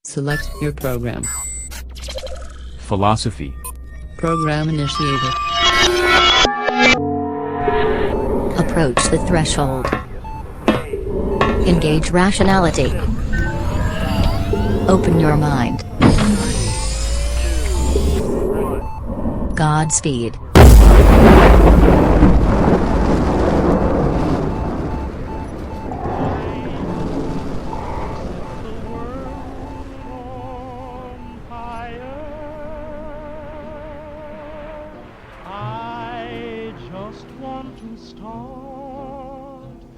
Select your program. Philosophy. Program initiated. Approach the threshold. Engage rationality. Open your mind. Godspeed.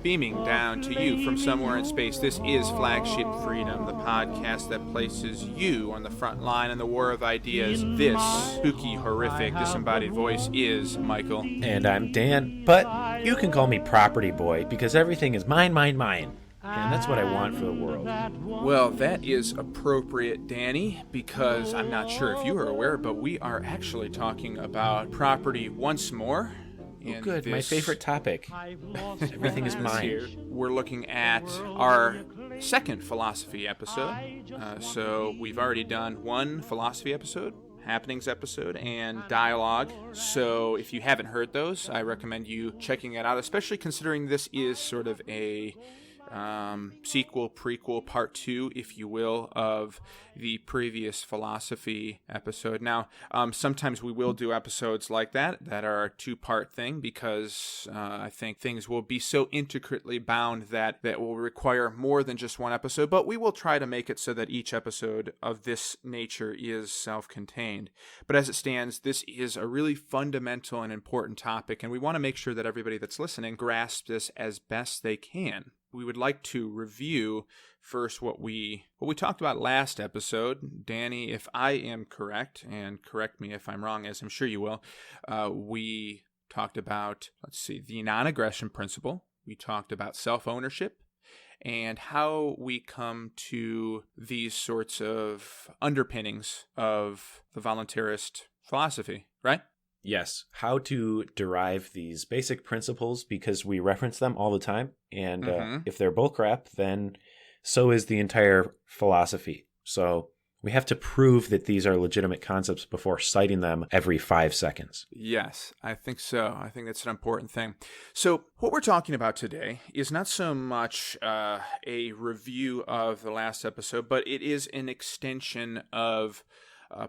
Beaming down to you from somewhere in space, this is Flagship Freedom, the podcast that places you on the front line in the war of ideas. This spooky, horrific, disembodied voice is Michael. And I'm Dan, but you can call me Property Boy because everything is mine, mine, mine. And that's what I want for the world. Well, that is appropriate, Danny, because I'm not sure if you are aware, but we are actually talking about property once more. Oh, good, my favorite topic. Everything is mine. Here, we're looking at our second philosophy episode. So we've already done one philosophy episode, happenings episode, and dialogue. So if you haven't heard those, I recommend you checking it out, especially considering this is sort of a sequel, prequel, part 2, if you will, of the previous philosophy episode. Now, sometimes we will do episodes like that are a 2-part thing, because I think things will be so intricately bound that will require more than just one episode, but we will try to make it so that each episode of this nature is self-contained. But as it stands, this is a really fundamental and important topic, and we want to make sure that everybody that's listening grasps this as best they can. We would like to review first what we talked about last episode. Danny, if I am correct, and correct me if I'm wrong, as I'm sure you will, we talked about, the non-aggression principle. We talked about self-ownership and how we come to these sorts of underpinnings of the voluntarist philosophy, right? Yes, how to derive these basic principles, because we reference them all the time, and if they're bullcrap, then so is the entire philosophy. So we have to prove that these are legitimate concepts before citing them every 5 seconds. Yes, I think so. I think that's an important thing. So what we're talking about today is not so much a review of the last episode, but it is an extension of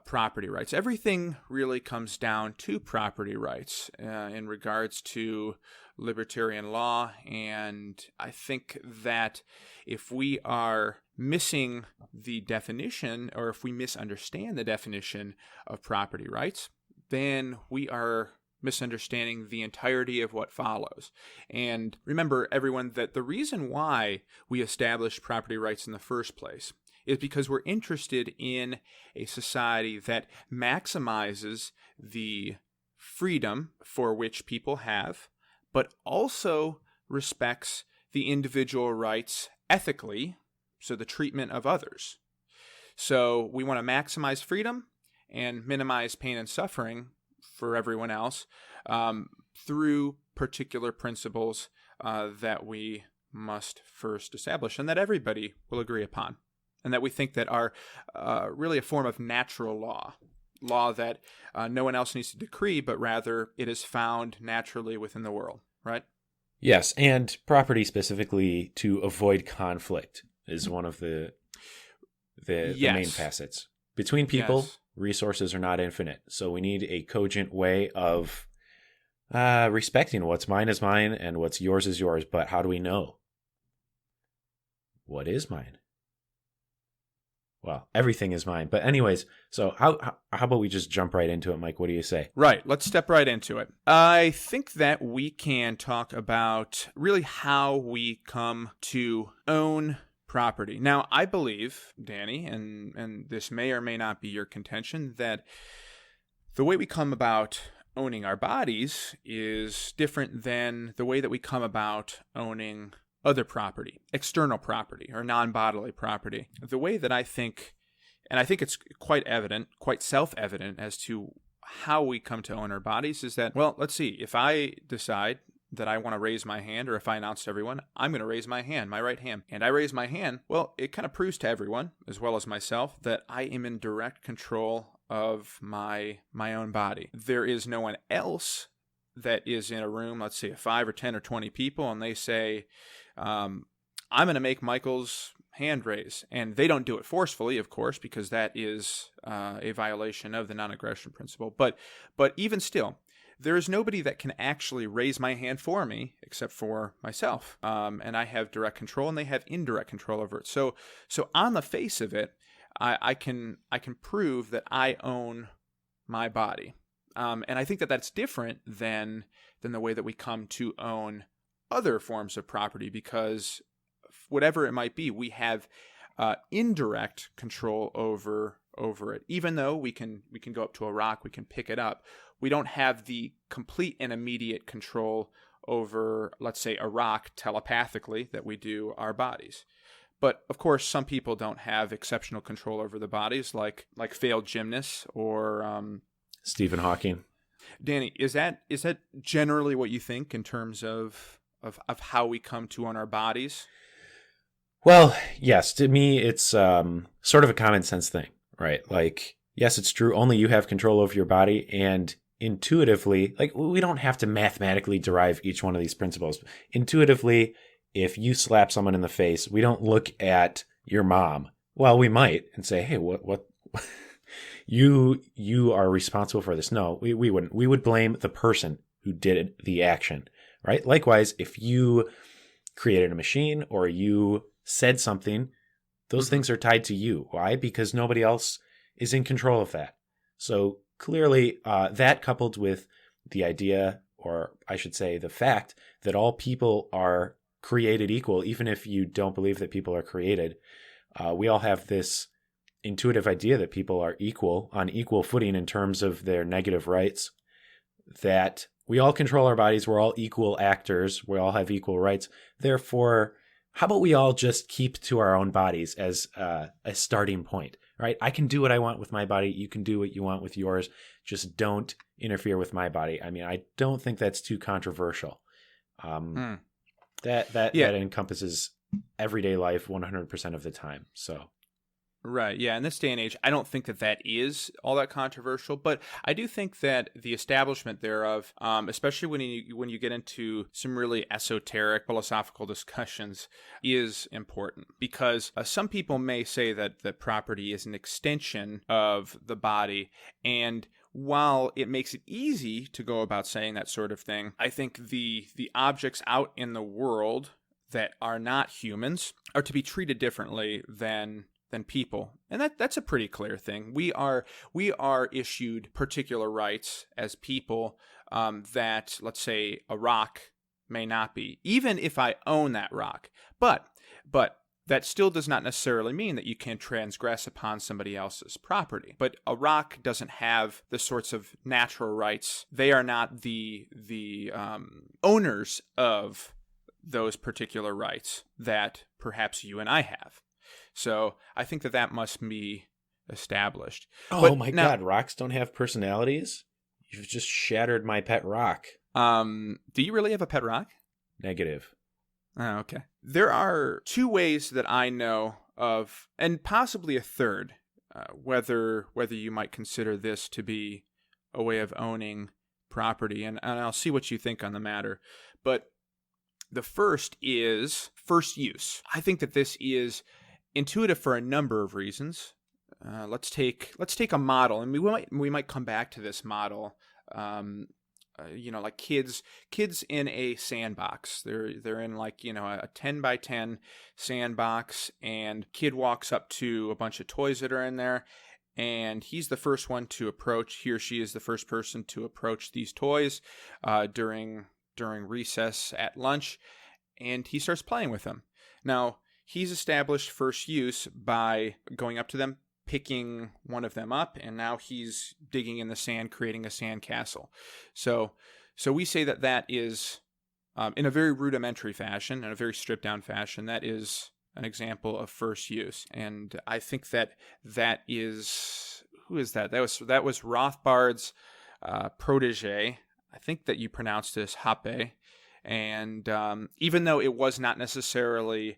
property rights. Everything really comes down to property rights in regards to libertarian law, and I think that if we are missing the definition, or if we misunderstand the definition of property rights, then we are misunderstanding the entirety of what follows. And remember, everyone, that the reason why we established property rights in the first place is because we're interested in a society that maximizes the freedom for which people have, but also respects the individual rights ethically, so the treatment of others. So we want to maximize freedom and minimize pain and suffering for everyone else through particular principles that we must first establish and that everybody will agree upon, and that we think that are really a form of natural law that no one else needs to decree, but rather it is found naturally within the world, right? Yes, and property specifically to avoid conflict is one of the main facets. Between people, resources are not infinite, so we need a cogent way of respecting what's mine is mine and what's yours is yours, but how do we know what is mine? Well, everything is mine. But anyways, so how about we just jump right into it, Mike? What do you say? Right. Let's step right into it. I think that we can talk about really how we come to own property. Now, I believe, Danny, and this may or may not be your contention, that the way we come about owning our bodies is different than the way that we come about owning other property, external property, or non-bodily property. The way that I think, and I think it's quite evident, quite self-evident as to how we come to own our bodies is that, well, let's see, if I decide that I want to raise my hand, or if I announce to everyone, I'm going to raise my hand, my right hand, and I raise my hand, well, it kind of proves to everyone, as well as myself, that I am in direct control of my own body. There is no one else that is in a room, let's say 5 or 10 or 20 people, and they say, I'm going to make Michael's hand raise. And they don't do it forcefully, of course, because that is a violation of the non-aggression principle. But even still, there is nobody that can actually raise my hand for me except for myself. And I have direct control, and they have indirect control over it. So on the face of it, I can prove that I own my body. And I think that that's different than the way that we come to own other forms of property, because whatever it might be, we have indirect control over it. Even though we can go up to a rock, we can pick it up, we don't have the complete and immediate control over, let's say, a rock telepathically that we do our bodies. But of course, some people don't have exceptional control over the bodies, like failed gymnasts or Stephen Hawking. Danny, is that generally what you think in terms of how we come to own our bodies? Well, yes. To me, it's sort of a common sense thing, right? Like, yes, it's true. Only you have control over your body, and intuitively, like, we don't have to mathematically derive each one of these principles. Intuitively, if you slap someone in the face, we don't look at your mom. Well, we might and say, hey, what? You are responsible for this. No, we wouldn't. We would blame the person who did the action, right? Likewise, if you created a machine or you said something, those things are tied to you. Why? Because nobody else is in control of that. So clearly, that coupled with the idea, or I should say the fact, that all people are created equal, even if you don't believe that people are created, we all have this intuitive idea that people are equal, on equal footing in terms of their negative rights, that we all control our bodies, we're all equal actors, we all have equal rights. Therefore, how about we all just keep to our own bodies as a starting point, right? I can do what I want with my body, you can do what you want with yours, just don't interfere with my body. I mean, I don't think that's too controversial. That encompasses everyday life 100% of the time, so... Right. Yeah. In this day and age, I don't think that is all that controversial, but I do think that the establishment thereof, especially when you get into some really esoteric philosophical discussions, is important, because some people may say that property is an extension of the body, and while it makes it easy to go about saying that sort of thing, I think the objects out in the world that are not humans are to be treated differently than people. And that's a pretty clear thing. We are issued particular rights as people that, let's say, a rock may not be, even if I own that rock. But that still does not necessarily mean that you can transgress upon somebody else's property. But a rock doesn't have the sorts of natural rights. They are not the owners of those particular rights that perhaps you and I have. So I think that must be established. Oh, but God, rocks don't have personalities? You've just shattered my pet rock. Do you really have a pet rock? Negative. Oh, okay. There are two ways that I know of, and possibly a third, whether you might consider this to be a way of owning property, and I'll see what you think on the matter. But the first is first use. I think that this is intuitive for a number of reasons. Let's take a model, and we might come back to this model. Like kids in a sandbox. They're in a 10 by 10 sandbox, and kid walks up to a bunch of toys that are in there, and he's the first one to approach. He or she is the first person to approach these toys during recess at lunch, and he starts playing with them. Now, he's established first use by going up to them, picking one of them up, and now he's digging in the sand, creating a sand castle. So we say that is, in a very rudimentary fashion, in a very stripped down fashion, that is an example of first use. And I think that is, who is that? That was Rothbard's protege. I think that you pronounced this Hoppe. And even though it was not necessarily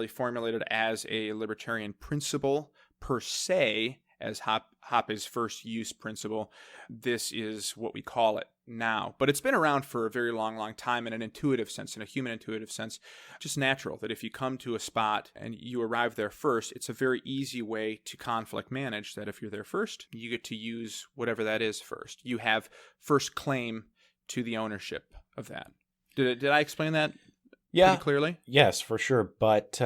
formulated as a libertarian principle per se, as Hoppe's first use principle, this is what we call it now. But it's been around for a very long, long time in an intuitive sense, in a human intuitive sense. Just natural that if you come to a spot and you arrive there first, it's a very easy way to conflict manage, that if you're there first, you get to use whatever that is first. You have first claim to the ownership of that. Did I explain that pretty clearly? Yes, for sure. But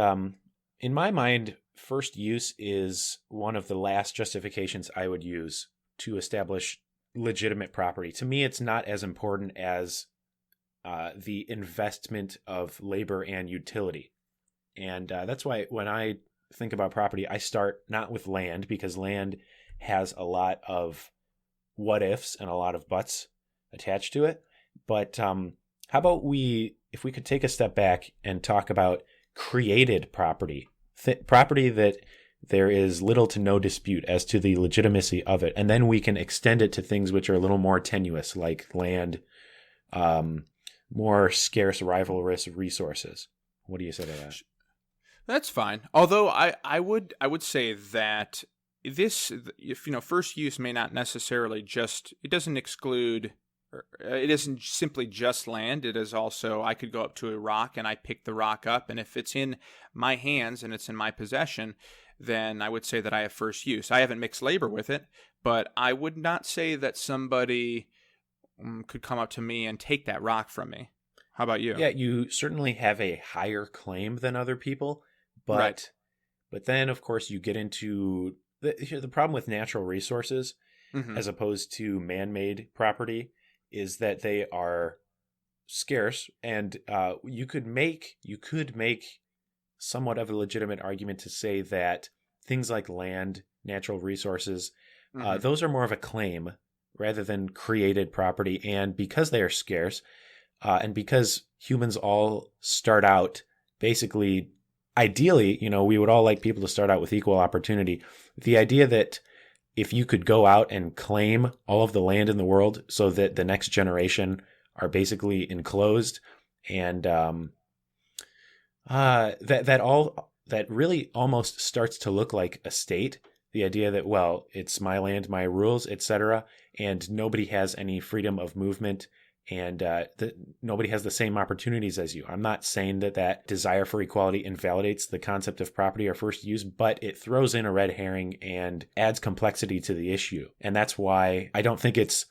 in my mind, first use is one of the last justifications I would use to establish legitimate property. To me, it's not as important as the investment of labor and utility. And that's why when I think about property, I start not with land, because land has a lot of what ifs and a lot of buts attached to it. But how about if we could take a step back and talk about created property, property that there is little to no dispute as to the legitimacy of it. And then we can extend it to things which are a little more tenuous, like land, more scarce rivalrous resources. What do you say to that? That's fine. Although I would say that this, first use may not necessarily it doesn't exclude, it isn't simply just land. It is also, I could go up to a rock and I pick the rock up, and if it's in my hands and it's in my possession, then I would say that I have first use. I haven't mixed labor with it, but I would not say that somebody could come up to me and take that rock from me. How about you? Yeah, you certainly have a higher claim than other people, but right. But then, of course, you get into the problem with natural resources as opposed to man-made property is that they are scarce, and you could make somewhat of a legitimate argument to say that things like land, natural resources, those are more of a claim rather than created property. And because they are scarce, and because humans all start out basically, ideally, we would all like people to start out with equal opportunity. The idea that if you could go out and claim all of the land in the world so that the next generation are basically enclosed, and that really almost starts to look like a state. The idea that, well, it's my land, my rules, etc., and nobody has any freedom of movement, and nobody has the same opportunities as you. I'm not saying that desire for equality invalidates the concept of property or first use, but it throws in a red herring and adds complexity to the issue. And that's why I don't think it's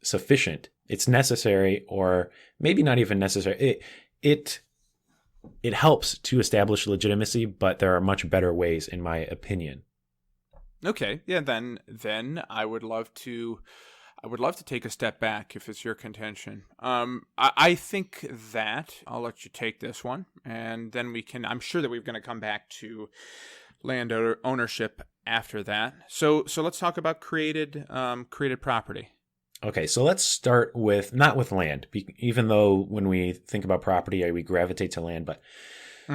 sufficient. It's necessary, or maybe not even necessary. It helps to establish legitimacy, but there are much better ways, in my opinion. Okay, yeah, then I would love to take a step back if it's your contention. I think that I'll let you take this one, and then I'm sure that we're going to come back to land ownership after that. So let's talk about created property. Okay, so let's start not with land, even though when we think about property, we gravitate to land, but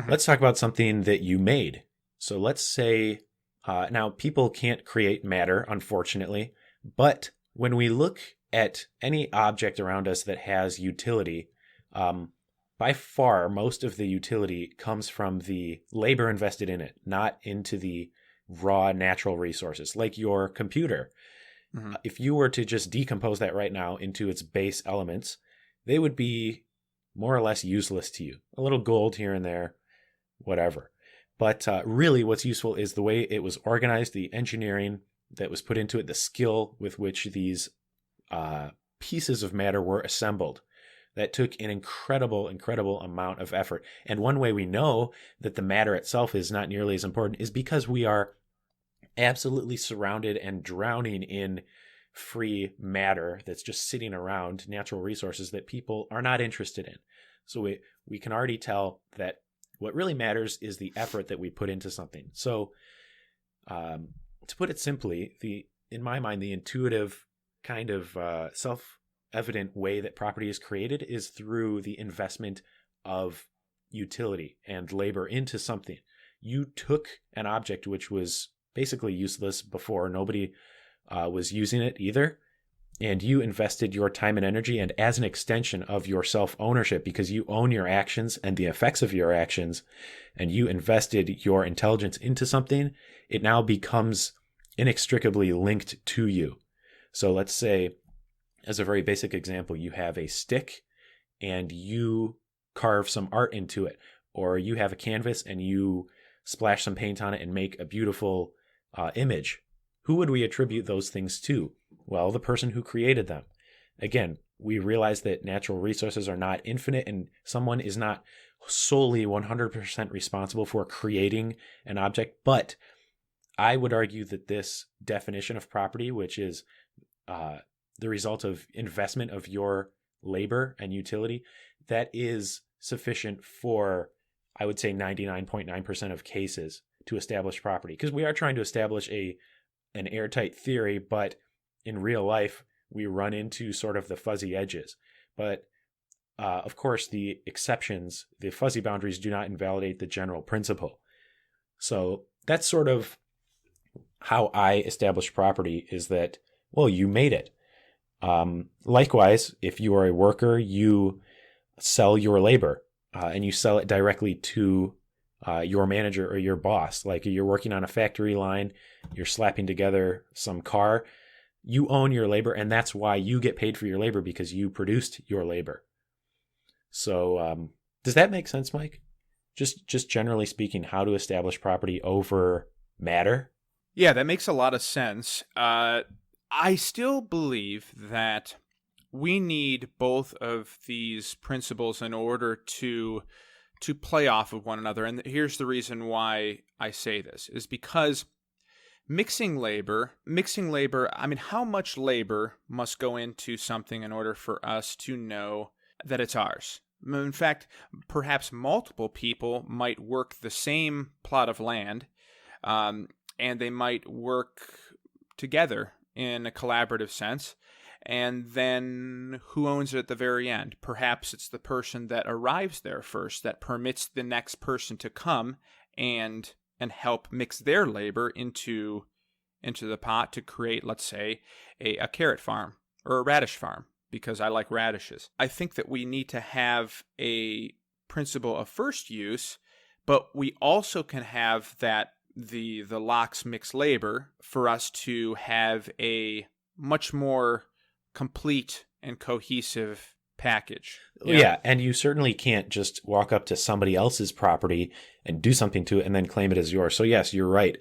let's talk about something that you made. So let's say, now people can't create matter, unfortunately, but when we look at any object around us that has utility, by far, most of the utility comes from the labor invested in it, not into the raw natural resources, like your computer. If you were to just decompose that right now into its base elements, they would be more or less useless to you. A little gold here and there, whatever. But really what's useful is the way it was organized, the engineering that was put into it, the skill with which these pieces of matter were assembled. That took an incredible amount of effort. And one way we know that the matter itself is not nearly as important is because we are absolutely surrounded and drowning in free matter that's just sitting around, natural resources that people are not interested in. So we can already tell that what really matters is the effort that we put into something. So to put it simply, in my mind, the intuitive kind of self-evident way that property is created is through the investment of utility and labor into something. You took an object which was basically useless before. Nobody was using it either. and you invested your time and energy, and as an extension of your self-ownership, because you own your actions and the effects of your actions, and you invested your intelligence into something, it now becomes inextricably linked to you. So let's say, as a very basic example, you have a stick and you carve some art into it, or you have a canvas and you splash some paint on it and make a beautiful image. Who would we attribute those things to? Well, the person who created them. Again, we realize that natural resources are not infinite, and someone is not solely 100% responsible for creating an object. But I would argue that this definition of property, which is the result of investment of your labor and utility, that is sufficient for, I would say, 99.9% of cases to establish property. Because we are trying to establish an airtight theory, but in real life, we run into sort of the fuzzy edges. But of course, the exceptions, the fuzzy boundaries, do not invalidate the general principle. So that's sort of how I establish property, is that, well, you made it. Likewise, if you are a worker, you sell your labor and you sell it directly to your manager or your boss. Like you're working on a factory line, you're slapping together some car, you own your labor, and that's why you get paid for your labor, because you produced your labor. So does that make sense, Mike? Just generally speaking, how to establish property over matter? Yeah, that makes a lot of sense. I still believe that we need both of these principles in order to play off of one another. And here's the reason why I say this, is because mixing labor, I mean, how much labor must go into something in order for us to know that it's ours? In fact, perhaps multiple people might work the same plot of land, and they might work together in a collaborative sense. And then who owns it at the very end? Perhaps it's the person that arrives there first that permits the next person to come and help mix their labor into the pot to create, let's say, a carrot farm or a radish farm, because I like radishes. I think that we need to have a principle of first use, but we also can have that the Locke's mixed labor for us to have a much more complete and cohesive package. Yeah, and you certainly can't just walk up to somebody else's property and do something to it and then claim it as yours. So yes, you're right.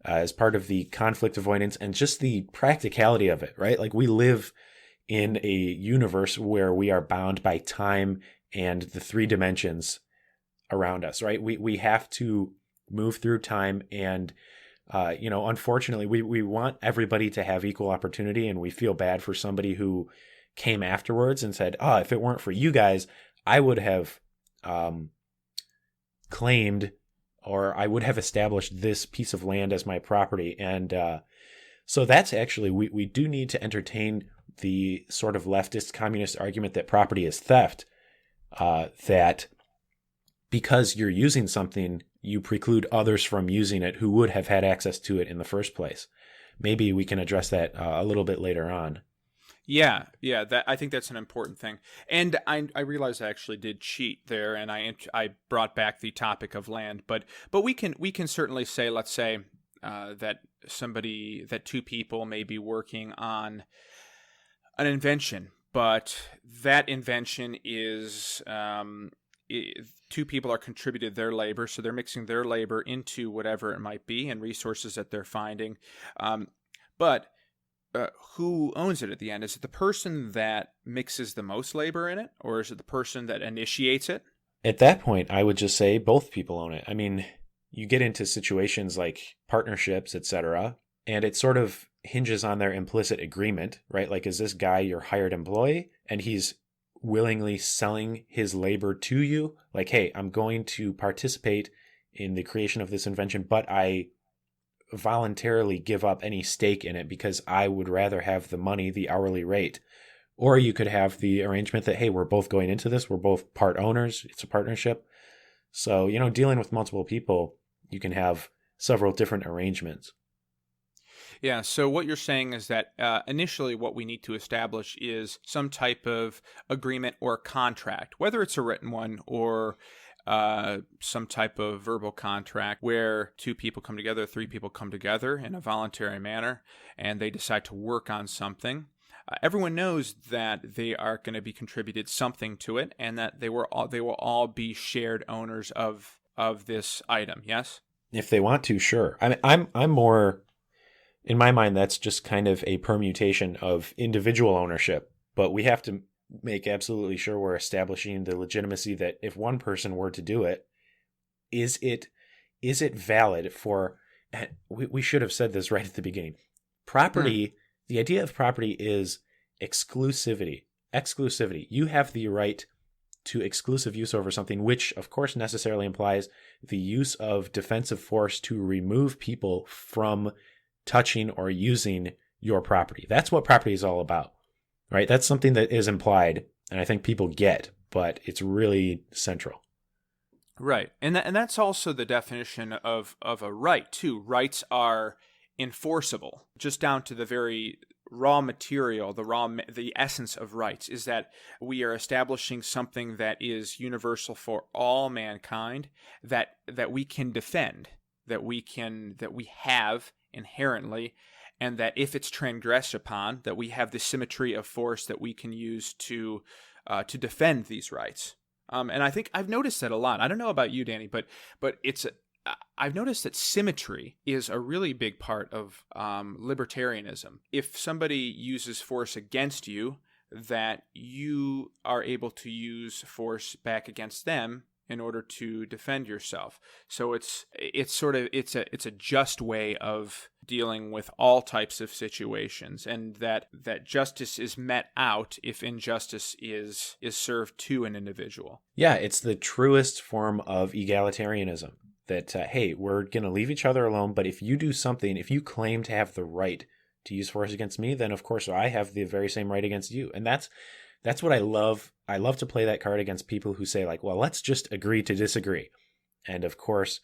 As part of the conflict avoidance and just the practicality of it, right? Like we live in a universe where we are bound by time and the three dimensions around us, right? We have to move through time, and unfortunately, we want everybody to have equal opportunity, and we feel bad for somebody who came afterwards and said, "Oh, if it weren't for you guys, I would have claimed, or I would have established this piece of land as my property." And so that's actually, we do need to entertain the sort of leftist communist argument that property is theft, that because you're using something, you preclude others from using it who would have had access to it in the first place. Maybe we can address that a little bit later on. Yeah, I think that's an important thing. And I realized I actually did cheat there, and I brought back the topic of land. But we can certainly say, let's say that two people may be working on an invention, but that invention is two people are contributed their labor, so they're mixing their labor into whatever it might be and resources that they're finding. But who owns it at the end? Is it the person that mixes the most labor in it, or is it the person that initiates it? At that point, I would just say both people own it. I mean, you get into situations like partnerships, etc., and it sort of hinges on their implicit agreement, right? Like, is this guy your hired employee and he's willingly selling his labor to you? Like, hey, I'm going to participate in the creation of this invention, but I voluntarily give up any stake in it because I would rather have the money, the hourly rate. Or you could have the arrangement that, hey, we're both going into this, we're both part owners, it's a partnership. So, dealing with multiple people, you can have several different arrangements. Yeah, so what you're saying is that initially what we need to establish is some type of agreement or contract, whether it's a written one or some type of verbal contract where two people come together, three people come together in a voluntary manner, and they decide to work on something. Everyone knows that they are going to be contributed something to it, and that they will all be shared owners of this item. Yes, if they want to, sure. I mean, I'm more, in my mind, that's just kind of a permutation of individual ownership. But we have to make absolutely sure we're establishing the legitimacy that if one person were to do it, is it valid for? We should have said this right at the beginning. Property. The idea of property is exclusivity. You have the right to exclusive use over something, which of course necessarily implies the use of defensive force to remove people from touching or using your property. That's what property is all about, right? That's something that is implied, and I think people get, but it's really central. Right. And that's also the definition of a right, too. Rights are enforceable, just down to the very raw material, the essence of rights is that we are establishing something that is universal for all mankind, that we can defend, that we have inherently, and that if it's transgressed upon, that we have the symmetry of force that we can use to defend these rights. And I think I've noticed that a lot. I don't know about you, Danny, but I've noticed that symmetry is a really big part of libertarianism. If somebody uses force against you, that you are able to use force back against them in order to defend yourself. So it's a just way of dealing with all types of situations, and that justice is met out if injustice is served to an individual. Yeah, it's the truest form of egalitarianism. That, hey, we're going to leave each other alone, but if you do something, if you claim to have the right to use force against me, then of course I have the very same right against you. And that's what I love. I love to play that card against people who say, like, well, let's just agree to disagree. And of course,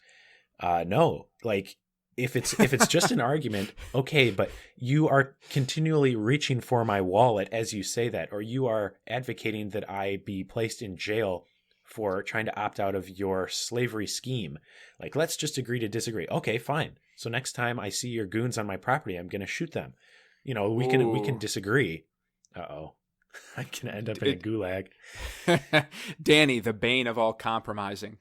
no, like if it's just an argument, okay, but you are continually reaching for my wallet as you say that, or you are advocating that I be placed in jail for trying to opt out of your slavery scheme. Like, let's just agree to disagree. Okay, fine. So next time I see your goons on my property, I'm going to shoot them. You know, we can disagree. Uh-oh. I can end up in a gulag. Danny, the bane of all compromising.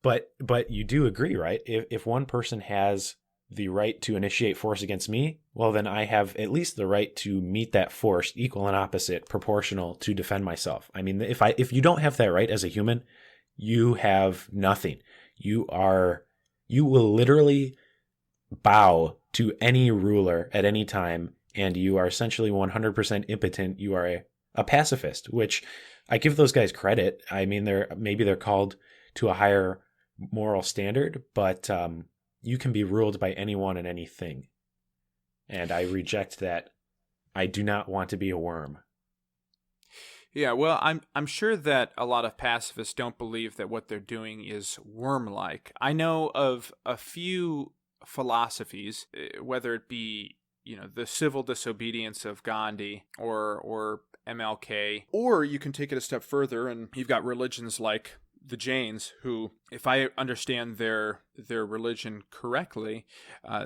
But you do agree, right? If one person has the right to initiate force against me, well, then I have at least the right to meet that force, equal and opposite, proportional, to defend myself. I mean, if you don't have that right as a human, you have nothing. You will literally bow to any ruler at any time, and you are essentially 100% impotent. You are a pacifist, which I give those guys credit. I mean, they're called to a higher moral standard, but you can be ruled by anyone and anything. And I reject that. I do not want to be a worm. Yeah, well, I'm sure that a lot of pacifists don't believe that what they're doing is worm-like. I know of a few philosophies, whether it be, the civil disobedience of Gandhi or MLK, or you can take it a step further and you've got religions like the Jains, who, if I understand their religion correctly,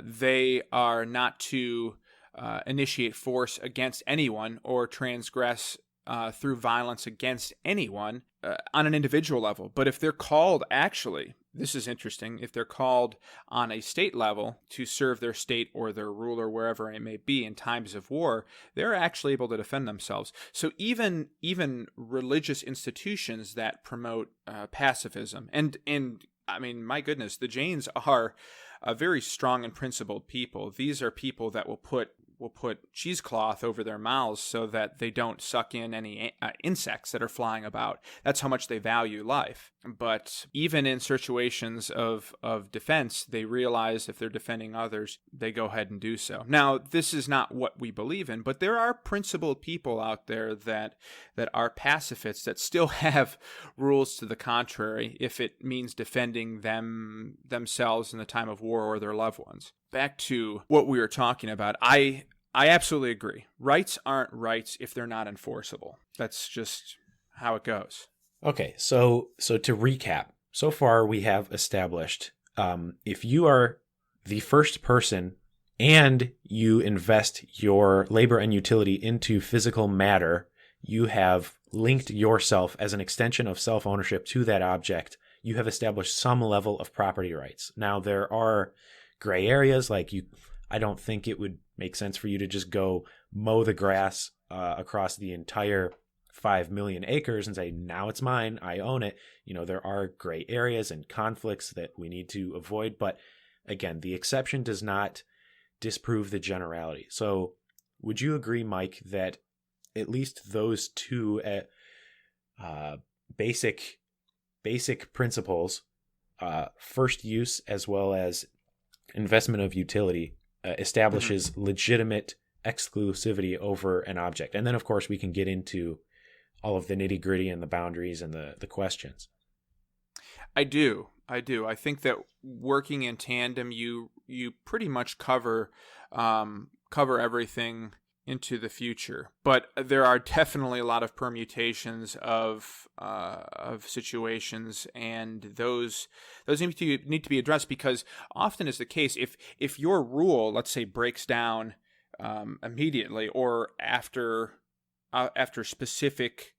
they are not to initiate force against anyone or transgress through violence against anyone on an individual level. But if they're called, actually, this is interesting, if they're called on a state level to serve their state or their ruler, wherever it may be, in times of war, they're actually able to defend themselves. So even religious institutions that promote pacifism, and I mean, my goodness, the Jains are a very strong and principled people. These are people that will put will put cheesecloth over their mouths so that they don't suck in any insects that are flying about. That's how much they value life. But even in situations of defense, they realize if they're defending others, they go ahead and do so. Now, this is not what we believe in, but there are principled people out there that are pacifists that still have rules to the contrary if it means defending themselves in the time of war or their loved ones. Back to what we were talking about, I absolutely agree. Rights aren't rights if they're not enforceable. That's just how it goes. Okay, so to recap, so far we have established if you are the first person and you invest your labor and utility into physical matter, you have linked yourself as an extension of self-ownership to that object. You have established some level of property rights. Now, there are gray areas, I don't think it would make sense for you to just go mow the grass across the entire 5 million acres and say, now it's mine, I own it. There are gray areas and conflicts that we need to avoid. But again, the exception does not disprove the generality. So would you agree, Mike, that at least those two basic principles, first use as well as investment of utility, establishes legitimate exclusivity over an object? And then, of course, we can get into all of the nitty-gritty and the boundaries and the questions. I do. I think that working in tandem, you pretty much cover everything into the future. But there are definitely a lot of permutations of situations, and those need to be addressed, because often is the case, if your rule, let's say, breaks down immediately or after specific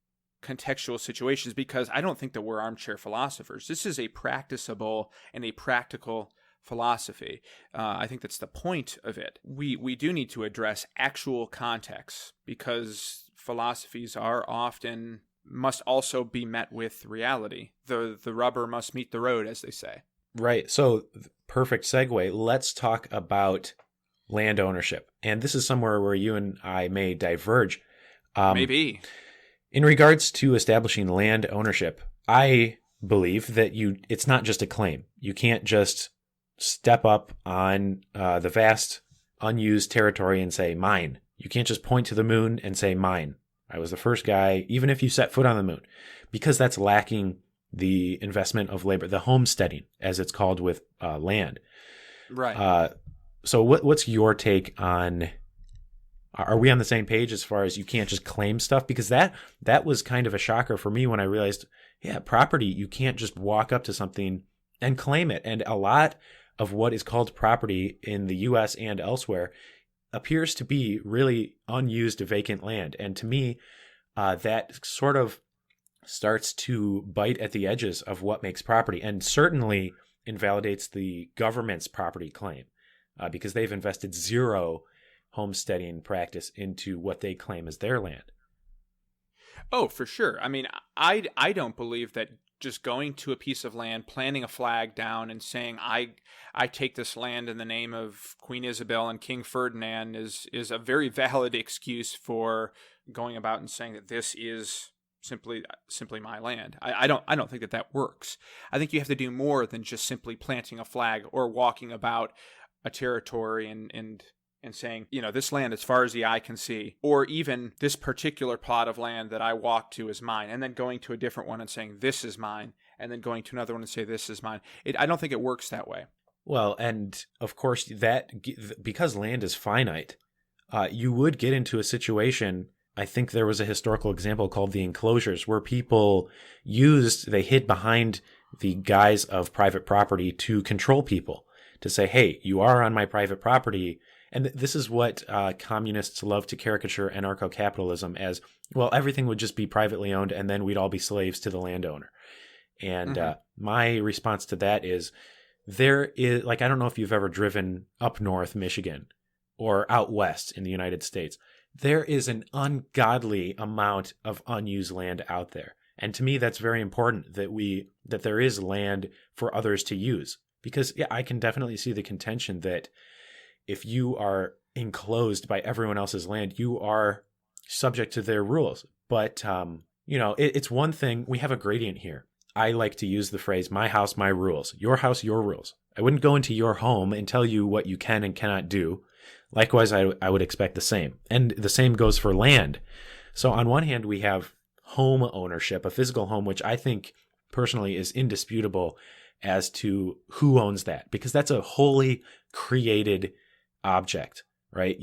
contextual situations, because I don't think that we're armchair philosophers. This is a practicable and a practical philosophy. I think that's the point of it. We do need to address actual context, because philosophies must also be met with reality. The rubber must meet the road, as they say. Right. So perfect segue. Let's talk about land ownership. And this is somewhere where you and I may diverge. Maybe. In regards to establishing land ownership, I believe that it's not just a claim. You can't just step up on the vast unused territory and say, mine. You can't just point to the moon and say, mine. I was the first guy, even if you set foot on the moon, because that's lacking the investment of labor, the homesteading, as it's called with land. Right. So what's your take on... Are we on the same page as far as you can't just claim stuff? Because that was kind of a shocker for me when I realized, property, you can't just walk up to something and claim it. And a lot of what is called property in the U.S. and elsewhere appears to be really unused vacant land. And to me, that sort of starts to bite at the edges of what makes property, and certainly invalidates the government's property claim, because they've invested zero homesteading practice into what they claim as their land. Oh, for sure. I mean, I don't believe that just going to a piece of land, planting a flag down and saying, I take this land in the name of Queen Isabel and King Ferdinand is a very valid excuse for going about and saying that this is simply my land. I don't think that works. I think you have to do more than just simply planting a flag or walking about a territory and saying, this land as far as the eye can see, or even this particular plot of land that I walked to is mine, and then going to a different one and saying, this is mine, and then going to another one and say, this is mine. I don't think it works that way. Well, and of course, that because land is finite, you would get into a situation. I think there was a historical example called the enclosures, where people they hid behind the guise of private property to control people, to say, hey, you are on my private property. And this is what communists love to caricature anarcho-capitalism as, well, everything would just be privately owned and then we'd all be slaves to the landowner. And my response to that is, there is, I don't know if you've ever driven up north Michigan or out west in the United States. There is an ungodly amount of unused land out there. And to me, that's very important that there is land for others to use. Because I can definitely see the contention that if you are enclosed by everyone else's land, you are subject to their rules. But, it's one thing. We have a gradient here. I like to use the phrase, my house, my rules. Your house, your rules. I wouldn't go into your home and tell you what you can and cannot do. Likewise, I would expect the same. And the same goes for land. So on one hand, we have home ownership, a physical home, which I think personally is indisputable as to who owns that, because that's a wholly created object, right?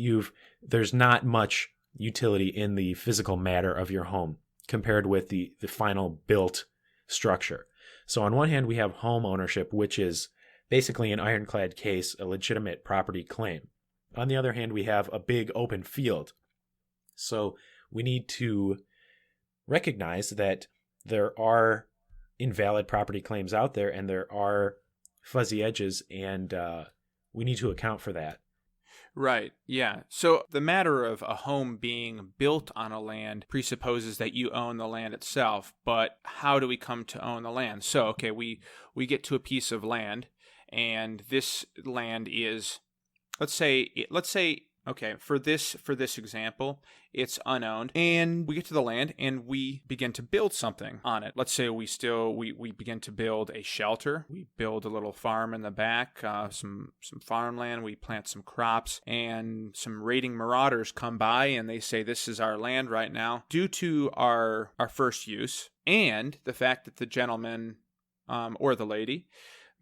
There's not much utility in the physical matter of your home compared with the final built structure. So on one hand, we have home ownership, which is basically an ironclad case, a legitimate property claim. On the other hand, we have a big open field. So we need to recognize that there are invalid property claims out there and there are fuzzy edges, and we need to account for that. Right. Yeah. So the matter of a home being built on a land presupposes that you own the land itself. But how do we come to own the land? So, okay, we get to a piece of land, and this land is, let's say, okay, for this example, it's unowned, and we get to the land and we begin to build something on it. Let's say we begin to build a shelter. We build a little farm in the back, some farmland. We plant some crops, and some raiding marauders come by and they say, this is our land right now. Due to our first use and the fact that the gentleman or the lady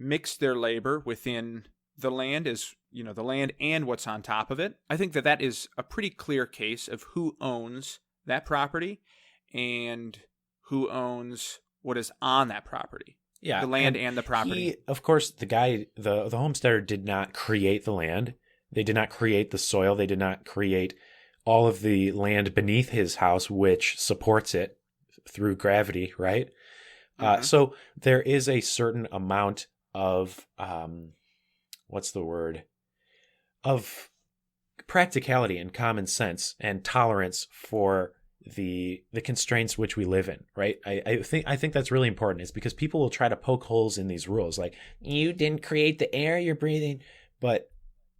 mixed their labor within the land, is the land and what's on top of it, I think that is a pretty clear case of who owns that property and who owns what is on that property. Yeah, the land and the property. Of course, the homesteader did not create the land. They did not create the soil. They did not create all of the land beneath his house, which supports it through gravity, right? Mm-hmm. So there is a certain amount of of practicality and common sense and tolerance for the constraints which we live in, right? I think that's really important, is because people will try to poke holes in these rules, like, you didn't create the air you're breathing. But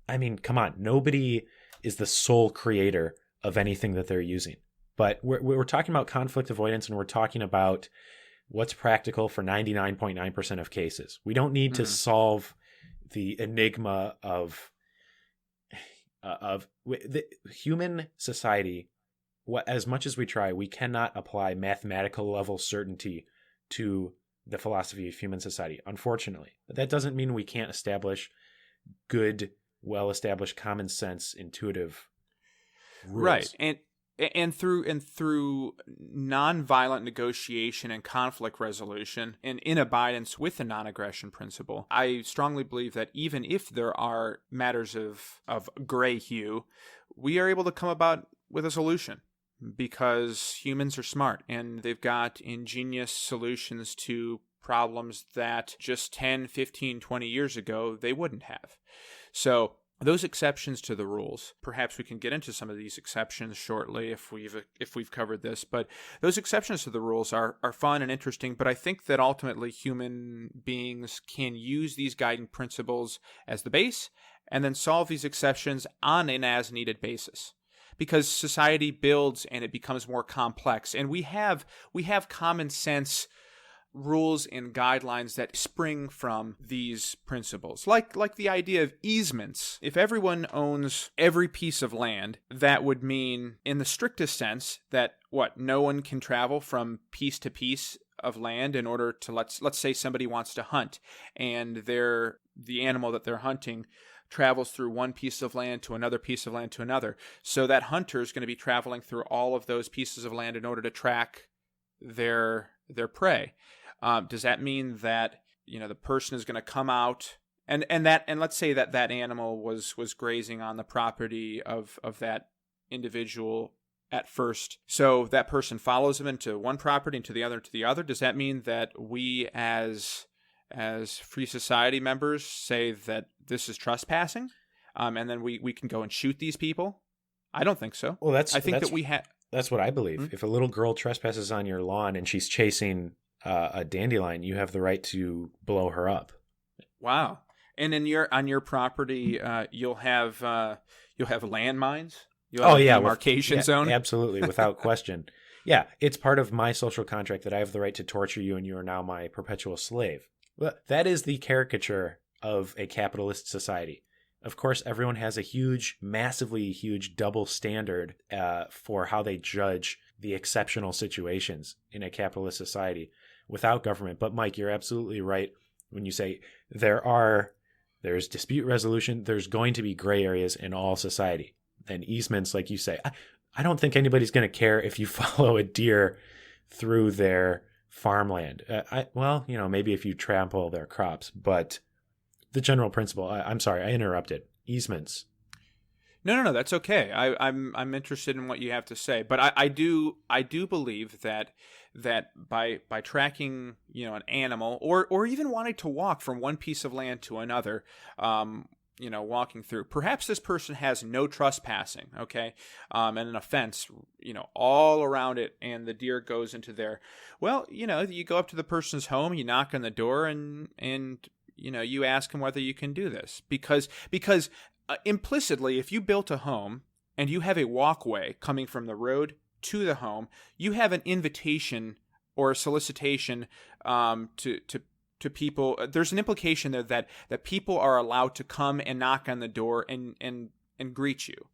I mean, come on, nobody is the sole creator of anything that they're using. But we're talking about conflict avoidance, and we're talking about what's practical for 99.9% of cases. We don't need to solve the enigma of the human society. As much as we try, we cannot apply mathematical level certainty to the philosophy of human society, unfortunately. But that doesn't mean we can't establish good, well-established, common sense, intuitive rules. Right. And through nonviolent negotiation and conflict resolution, and in abidance with the non-aggression principle, I strongly believe that even if there are matters of gray hue, we are able to come about with a solution, because humans are smart and they've got ingenious solutions to problems that just 10, 15, 20 years ago they wouldn't have. So those exceptions to the rules, perhaps we can get into some of these exceptions shortly if we've covered this, but those exceptions to the rules are fun and interesting. But I think that ultimately human beings can use these guiding principles as the base and then solve these exceptions on an as-needed basis, because society builds and it becomes more complex, and we have common sense rules and guidelines that spring from these principles, like the idea of easements. If everyone owns every piece of land, that would mean, in the strictest sense, that no one can travel from piece to piece of land in order to, let's say somebody wants to hunt, and the animal that they're hunting travels through one piece of land to another piece of land to another. So that hunter is going to be traveling through all of those pieces of land in order to track their prey. Does that mean that the person is going to come out and let's say that animal was grazing on the property of that individual at first, so that person follows him into one property and to the other? Does that mean that we as free society members say that this is trespassing, and then we can go and shoot these people? I don't think so. Well, that's what I believe. Mm-hmm. If a little girl trespasses on your lawn and she's chasing a dandelion, you have the right to blow her up. Wow. And on your property, you'll have landmines. You'll Oh have a yeah, demarcation zone. Absolutely, without question. Yeah, it's part of my social contract that I have the right to torture you, and you are now my perpetual slave. Well, that is the caricature of a capitalist society. Of course, everyone has a massively huge double standard for how they judge the exceptional situations in a capitalist society without government. But Mike, you're absolutely right when you say there's dispute resolution. There's going to be gray areas in all society. And easements, like you say, I don't think anybody's going to care if you follow a deer through their farmland. Maybe if you trample their crops, but the general principle. I'm sorry, I interrupted. Easements. No, that's okay. I'm interested in what you have to say, but I do believe that by tracking an animal or even wanting to walk from one piece of land to another, walking through, perhaps this person has no trespassing, okay, and an offense, all around it, and the deer goes into there. Well, you go up to the person's home, you knock on the door, and you ask him whether you can do this because implicitly, if you built a home and you have a walkway coming from the road to the home, you have an invitation or a solicitation to people. There's an implication there that people are allowed to come and knock on the door and greet you.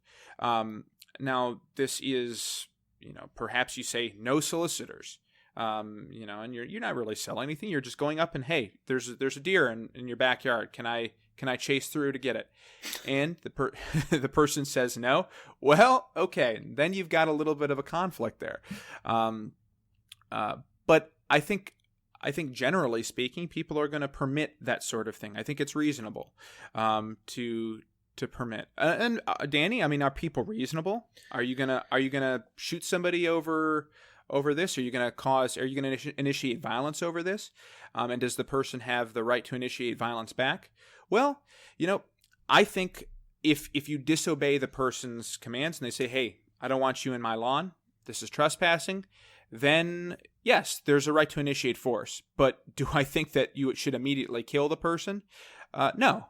Now, this is, perhaps you say no solicitors. And you're not really selling anything. You're just going up and, hey, there's a deer in your backyard. Can I chase through to get it? And the person says no. Well, okay, then you've got a little bit of a conflict there. But I think generally speaking, people are going to permit that sort of thing. I think it's reasonable to permit. And Danny, are people reasonable? Are you gonna shoot somebody over this? Are you going to initiate violence over this? And does the person have the right to initiate violence back? Well, I think if you disobey the person's commands and they say, hey, I don't want you in my lawn, this is trespassing, then yes, there's a right to initiate force. But do I think that you should immediately kill the person? No.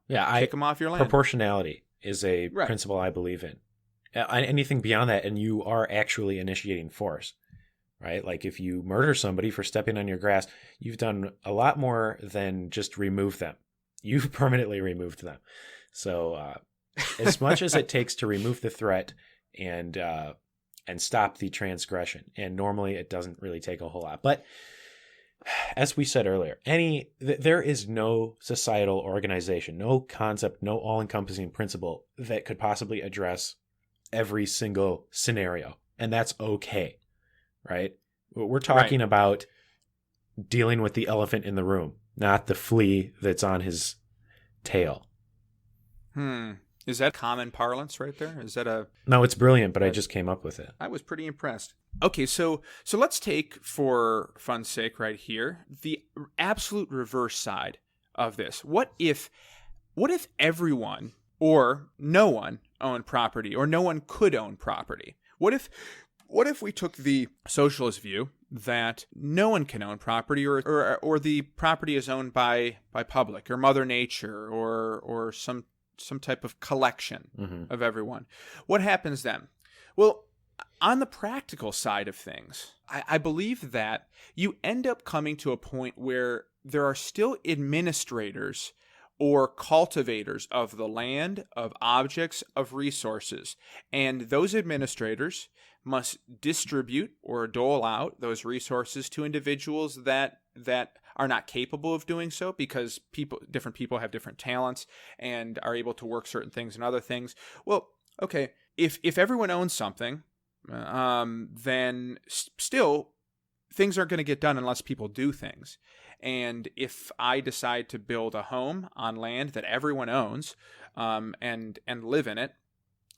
Yeah, kick them off your land. Proportionality is a principle I believe in. Anything beyond that, and you are actually initiating force, right? Like if you murder somebody for stepping on your grass, you've done a lot more than just remove them. You've permanently removed them. So as much as it takes to remove the threat and stop the transgression, and normally it doesn't really take a whole lot. But as we said earlier, there is no societal organization, no concept, no all-encompassing principle that could possibly address every single scenario, and that's okay, right? We're talking about dealing with the elephant in the room, not the flea that's on his tail. Is that common parlance right there? Is that a... No, it's brilliant, but I just came up with it. I was pretty impressed. Okay, so let's take, for fun's sake right here, the absolute reverse side of this. What if everyone or no one owned property, or no one could own property? What if we took the socialist view that no one can own property, or the property is owned by public or Mother Nature or some type of collection of everyone? What happens then? Well, on the practical side of things, I believe that you end up coming to a point where there are still administrators or cultivators of the land, of objects, of resources. And those administrators must distribute or dole out those resources to individuals that are not capable of doing so, because different people have different talents and are able to work certain things and other things. Well, okay, if everyone owns something, then still things aren't going to get done unless people do things. And if I decide to build a home on land that everyone owns, and live in it,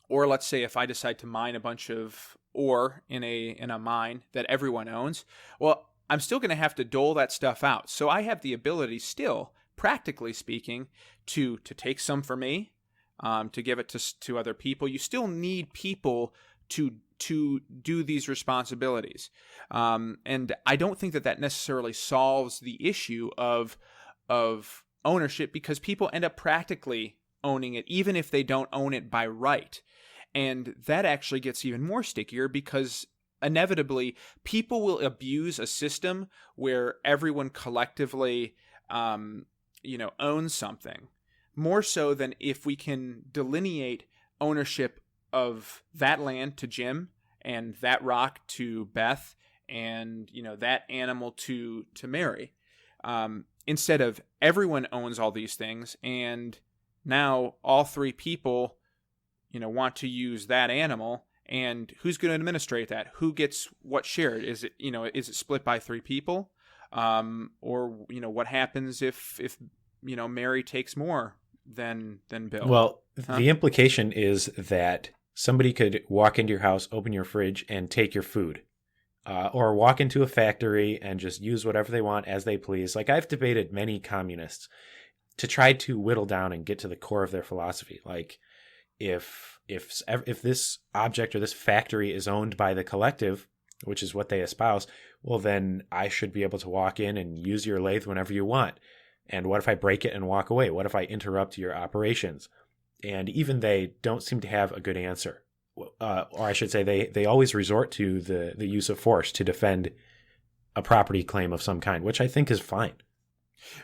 or let's say if I decide to mine a bunch of ore in a mine that everyone owns, well, I'm still going to have to dole that stuff out. So I have the ability still, practically speaking, to take some for me, to give it to other people. You still need people to do these responsibilities. And I don't think that necessarily solves the issue of ownership because people end up practically owning it, even if they don't own it by right. And that actually gets even more stickier because inevitably people will abuse a system where everyone collectively, owns something more so than if we can delineate ownership of that land to Jim and that rock to Beth and, that animal to Mary. Instead of everyone owns all these things and now all three people, want to use that animal, and who's going to administrate that? Who gets what shared? Is it split by three people? Or what happens if Mary takes more than Bill? Well, the implication is that somebody could walk into your house, open your fridge, and take your food. Or walk into a factory and just use whatever they want as they please. Like, I've debated many communists to try to whittle down and get to the core of their philosophy. Like, if this object or this factory is owned by the collective, which is what they espouse, well, then I should be able to walk in and use your lathe whenever you want. And what if I break it and walk away? What if I interrupt your operations? And even they don't seem to have a good answer. Or I should say they always resort to the use of force to defend a property claim of some kind, which I think is fine.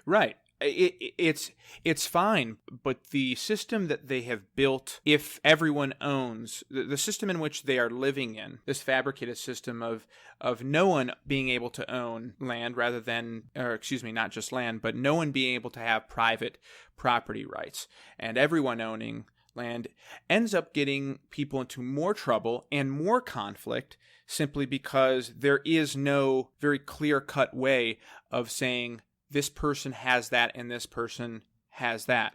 Right. It's fine, but the system that they have built, if everyone owns, the system in which they are living in, this fabricated system of no one being able to own land not just land, but no one being able to have private property rights, and everyone owning land, ends up getting people into more trouble and more conflict simply because there is no very clear-cut way of saying this person has that and this person has that.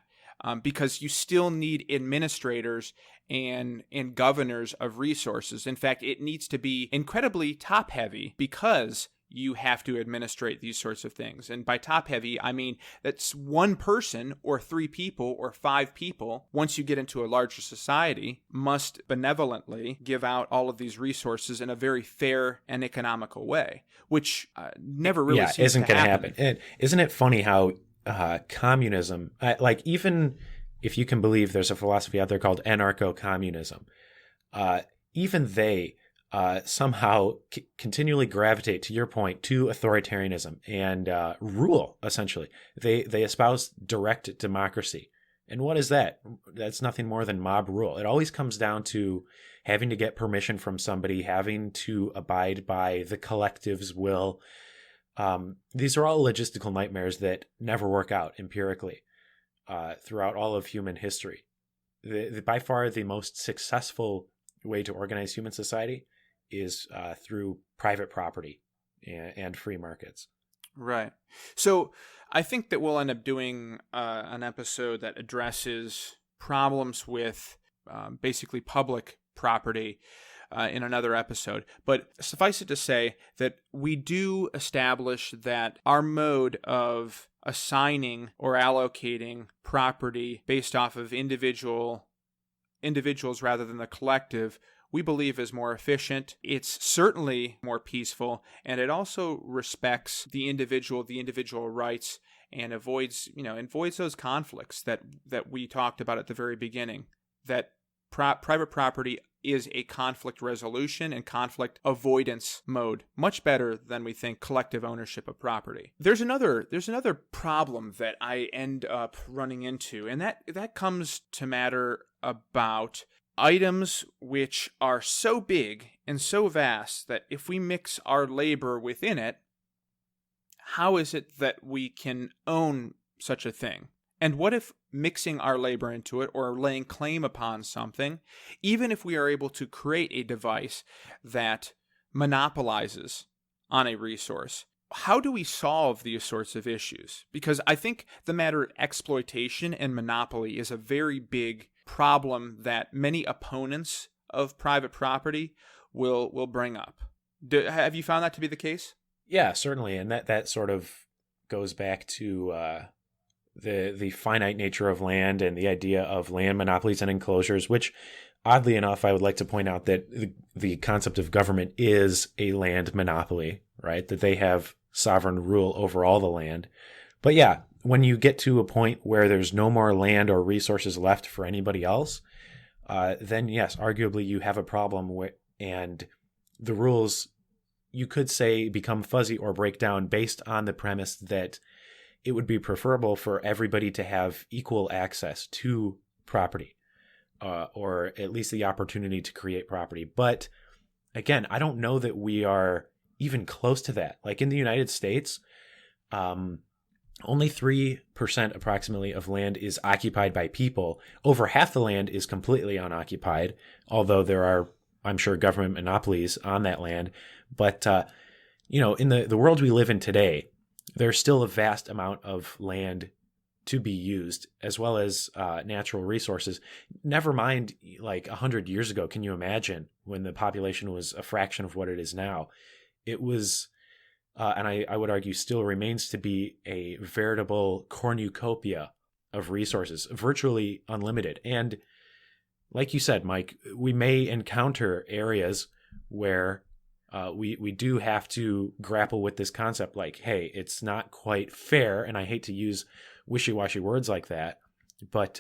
Because you still need administrators and governors of resources. In fact, it needs to be incredibly top-heavy because you have to administrate these sorts of things. And by top-heavy, I mean that's one person or three people or five people, once you get into a larger society, must benevolently give out all of these resources in a very fair and economical way, which never really seems isn't to going to happen. And isn't it funny how communism, even if you can believe there's a philosophy out there called anarcho-capitalism, even they somehow continually gravitate, to your point, to authoritarianism and rule, essentially. They espouse direct democracy. And what is that? That's nothing more than mob rule. It always comes down to having to get permission from somebody, having to abide by the collective's will. These are all logistical nightmares that never work out empirically throughout all of human history. By far the most successful way to organize human society is through private property and free markets. Right. So I think that we'll end up doing an episode that addresses problems with basically public property in another episode. But suffice it to say that we do establish that our mode of assigning or allocating property based off of individuals rather than the collective, we believe is more efficient. It's certainly more peaceful, and it also respects the individual rights, and avoids those conflicts that we talked about at the very beginning. That private property is a conflict resolution and conflict avoidance mode, much better than we think collective ownership of property. There's another problem that I end up running into, and that comes to matter about items which are so big and so vast that if we mix our labor within it, how is it that we can own such a thing? And what if mixing our labor into it or laying claim upon something, even if we are able to create a device that monopolizes on a resource, how do we solve these sorts of issues? Because I think the matter of exploitation and monopoly is a very big problem that many opponents of private property will bring up. Have you found that to be the case? Yeah, certainly. And that sort of goes back to the finite nature of land and the idea of land monopolies and enclosures, which, oddly enough, I would like to point out that the concept of government is a land monopoly, right? That they have sovereign rule over all the land. But yeah, when you get to a point where there's no more land or resources left for anybody else, then yes, arguably you have a problem and the rules, you could say, become fuzzy or break down based on the premise that it would be preferable for everybody to have equal access to property, or at least the opportunity to create property. But again, I don't know that we are even close to that. Like in the United States, only 3% approximately of land is occupied by people. Over half the land is completely unoccupied, although there are, I'm sure, government monopolies on that land. But, in the world we live in today, there's still a vast amount of land to be used, as well as natural resources. Never mind, like 100 years ago, can you imagine when the population was a fraction of what it is now? It was, and I would argue still remains to be, a veritable cornucopia of resources, virtually unlimited. And like you said, Mike, we may encounter areas where we do have to grapple with this concept like, hey, it's not quite fair. And I hate to use wishy-washy words like that, but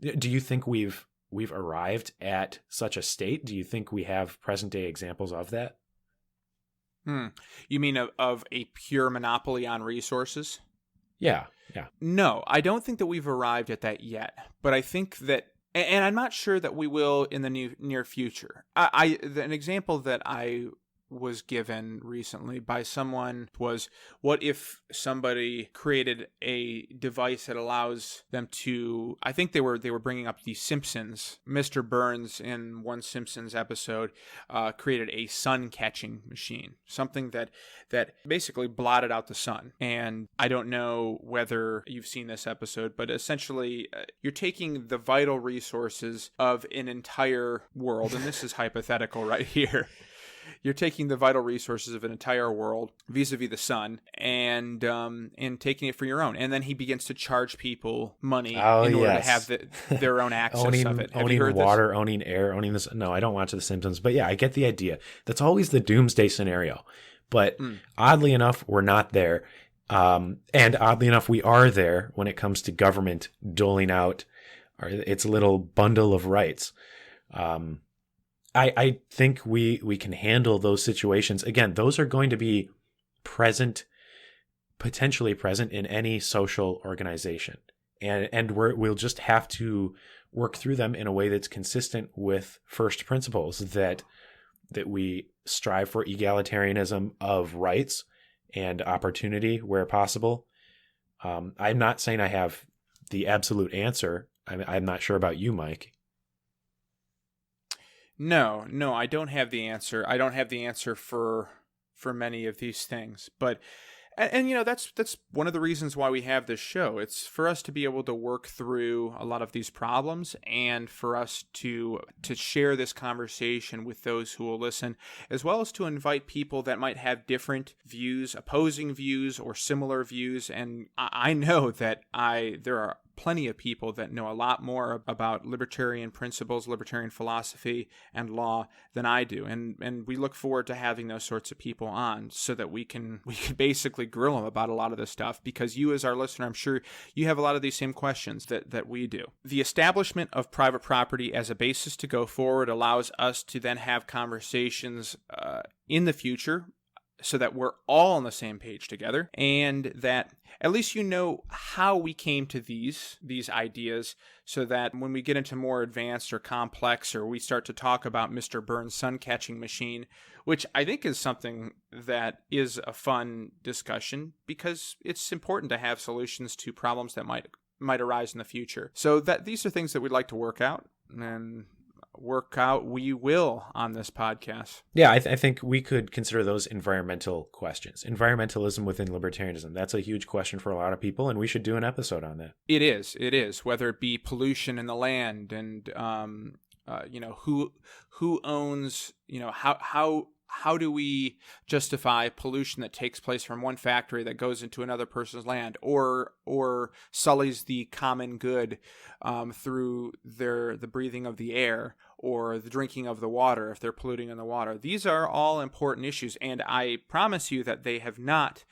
do you think we've arrived at such a state? Do you think we have present-day examples of that? You mean of a pure monopoly on resources? Yeah. No, I don't think that we've arrived at that yet. But I think that, and I'm not sure that we will in the near future. An example that I was given recently by someone was, what if somebody created a device that allows them to, I think they were bringing up the Simpsons. Mr. Burns in one Simpsons episode created a sun catching machine, something that basically blotted out the sun. And I don't know whether you've seen this episode, but essentially you're taking the vital resources of an entire world, and this is hypothetical right here. You're taking the vital resources of an entire world vis-a-vis the sun and taking it for your own. And then he begins to charge people money in order to have their own access of it. Have you heard water, this? owning air, owning this. No, I don't watch The Simpsons. But yeah, I get the idea. That's always the doomsday scenario. But oddly enough, we're not there. And oddly enough, we are there when it comes to government doling out its little bundle of rights. I think we can handle those situations. Again, those are going to be potentially present in any social organization. And we'll just have to work through them in a way that's consistent with first principles, that we strive for egalitarianism of rights and opportunity where possible. I'm not saying I have the absolute answer. I'm not sure about you, Mike. No, I don't have the answer. I don't have the answer for many of these things. But and that's one of the reasons why we have this show. It's for us to be able to work through a lot of these problems, and for us to share this conversation with those who will listen, as well as to invite people that might have different views, opposing views, or similar views. And I know that there are plenty of people that know a lot more about libertarian principles, libertarian philosophy, and law than I do. And we look forward to having those sorts of people on so that we can basically grill them about a lot of this stuff, because you as our listener, I'm sure you have a lot of these same questions that we do. The establishment of private property as a basis to go forward allows us to then have conversations in the future, so that we're all on the same page together, and that at least you know how we came to these ideas, so that when we get into more advanced or complex, or we start to talk about Mr. Burns' sun-catching machine, which I think is something that is a fun discussion, because it's important to have solutions to problems that might arise in the future. So that these are things that we'd like to work out, and we will on this podcast. Yeah, I think we could consider those environmental questions. Environmentalism within libertarianism. That's a huge question for a lot of people, and we should do an episode on that. It is. Whether it be pollution in the land, and who owns, how do we justify pollution that takes place from one factory that goes into another person's land, or sullies the common good through the breathing of the air, or the drinking of the water if they're polluting in the water. These are all important issues, and I promise you that they have not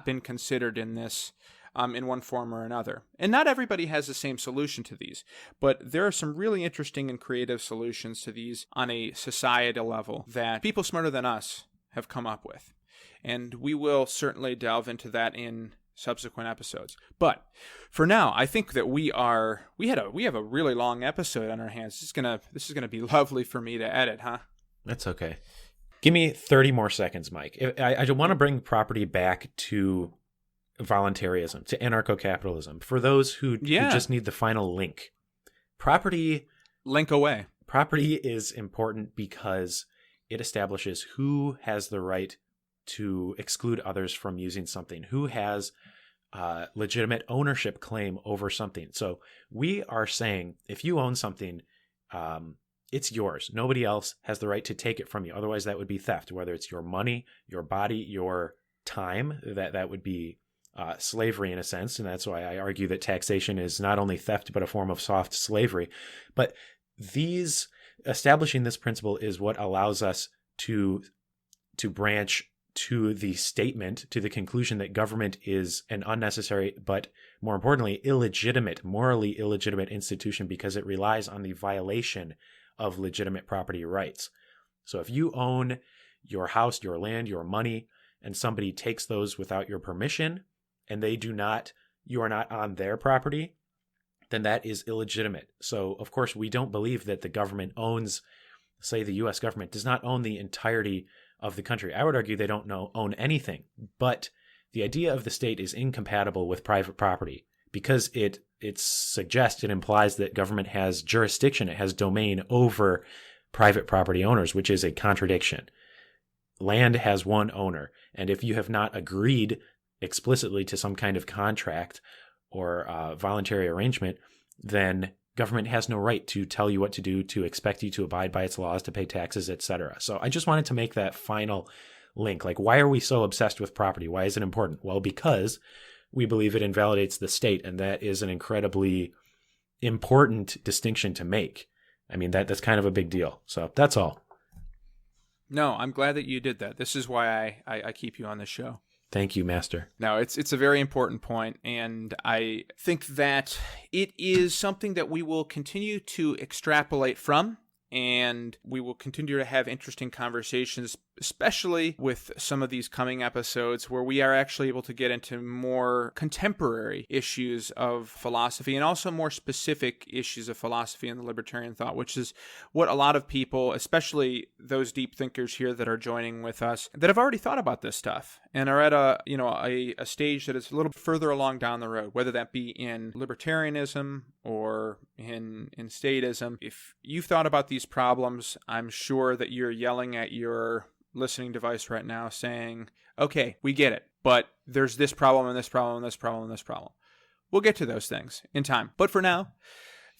been considered in this in one form or another. And not everybody has the same solution to these, but there are some really interesting and creative solutions to these on a societal level that people smarter than us have come up with. And we will certainly delve into that in subsequent episodes. But for now, I think that we have a really long episode on our hands. This is gonna be lovely for me to edit, huh? That's okay. Give me 30 more seconds, Mike. I want to bring property back to voluntarism, to anarcho-capitalism. For those who just need the final link. Link away. Property is important because it establishes who has the right to exclude others from using something, who has legitimate ownership claim over something. So we are saying if you own something, it's yours. Nobody else has the right to take it from you. Otherwise, that would be theft, whether it's your money, your body, your time. That would be slavery in a sense. And that's why I argue that taxation is not only theft, but a form of soft slavery. But establishing this principle is what allows us to branch to the statement, to the conclusion that government is an unnecessary, but more importantly, morally illegitimate institution because it relies on the violation of legitimate property rights. So if you own your house, your land, your money, and somebody takes those without your permission, and you are not on their property, then that is illegitimate. So of course, we don't believe that the government owns, say the US government does not own the entirety of the country. I would argue they don't own anything, but the idea of the state is incompatible with private property because it suggests, it implies that government has jurisdiction, it has domain over private property owners, which is a contradiction. Land has one owner, and if you have not agreed explicitly to some kind of contract or voluntary arrangement, then government has no right to tell you what to do, to expect you to abide by its laws, to pay taxes, etc. So I just wanted to make that final link. Like, why are we so obsessed with property? Why is it important? Well, because we believe it invalidates the state, and that is an incredibly important distinction to make. I mean, that's kind of a big deal. So that's all. No, I'm glad that you did that. This is why I keep you on the show. Thank you, Master. No, it's a very important point, and I think that it is something that we will continue to extrapolate from, and we will continue to have interesting conversations, especially with some of these coming episodes where we are actually able to get into more contemporary issues of philosophy and also more specific issues of philosophy and the libertarian thought, which is what a lot of people, especially those deep thinkers here that are joining with us, that have already thought about this stuff and are at a stage that is a little further along down the road, whether that be in libertarianism or in statism. If you've thought about these problems, I'm sure that you're yelling at your listening device right now saying, okay, we get it, but there's this problem and this problem and this problem and this problem. We'll get to those things in time. But for now,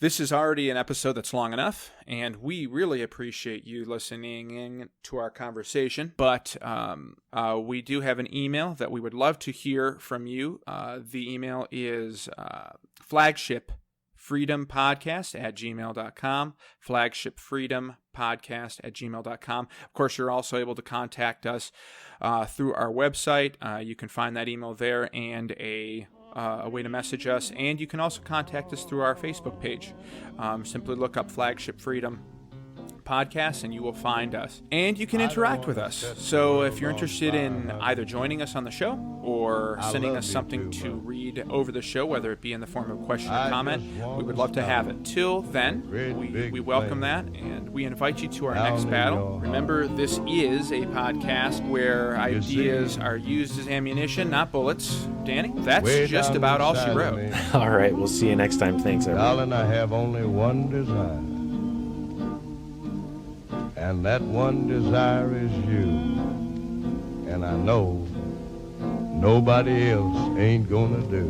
this is already an episode that's long enough, and we really appreciate you listening in to our conversation. But we do have an email that we would love to hear from you. The email is Flagship freedompodcast@gmail.com, flagshipfreedompodcast@gmail.com. Of course, you're also able to contact us through our website. You can find that email there and a way to message us. And you can also contact us through our Facebook page. Simply look up Flagship Freedom Podcast and you will find us. And you can interact with us. So if you're interested in either joining us on the show or sending us something to read over the show, whether it be in the form of question or comment, we would love to have it. Till then, we welcome that and we invite you to our next battle. Remember, this is a podcast where ideas are used as ammunition, not bullets. Danny, that's just about all she wrote. All right, we'll see you next time. Thanks, everyone. Darling, I have only one desire, and that one desire is you. And I know nobody else ain't gonna do.